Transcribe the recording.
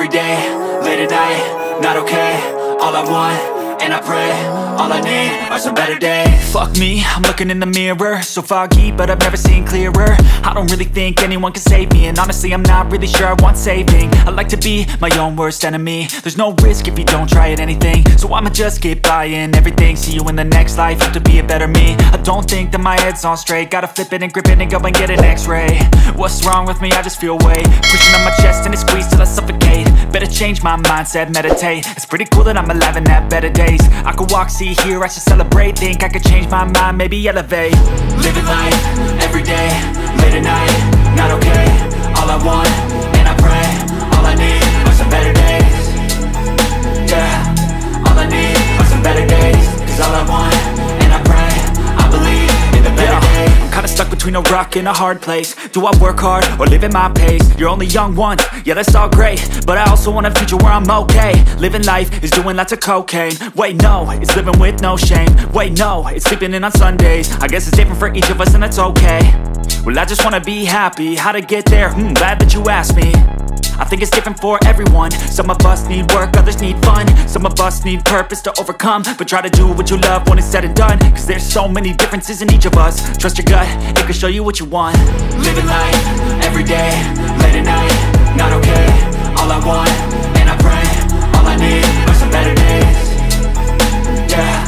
every day, late at night, not okay. All I want, and I pray, all I need are some better days. Fuck me, I'm looking in the mirror, so foggy, but I've never seen clearer. I don't really think anyone can save me, and honestly I'm not really sure I want saving. I like to be my own worst enemy. There's no risk if you don't try at anything, so I'ma just keep buying everything. See you in the next life, have to be a better me. I don't think that my head's on straight, gotta flip it and grip it and go and get an x-ray. What's wrong with me? I just feel weight pushing on my chest and it squeezes till I suffocate. Better change my mindset, meditate. It's pretty cool that I'm alive and have better days. I could walk, see, hear, I should celebrate. Think I could change my mind, maybe elevate. Living life, every day, late at night, not okay. All I want, and I pray, all I need are some better days. Yeah, all I need are some better days. Cause all I want, and I pray, I believe in the better days. I'm kinda stuck between a rock and a hard place. Do I work hard or live at my pace? You're only young once, yeah that's all great, but I also want a future where I'm okay. Living life is doing lots of cocaine. Wait no, it's living with no shame. Wait no, it's sleeping in on Sundays. I guess it's different for each of us and that's okay. Well I just wanna be happy, how to get there? Glad that you asked me. I think it's different for everyone. Some of us need work, others need fun. Some of us need purpose to overcome. But try to do what you love when it's said and done, cause there's so many differences in each of us. Trust your gut, it can show you what you want. Living life, every day, late at night, not okay. All I want, and I pray, all I need are some better days. Yeah,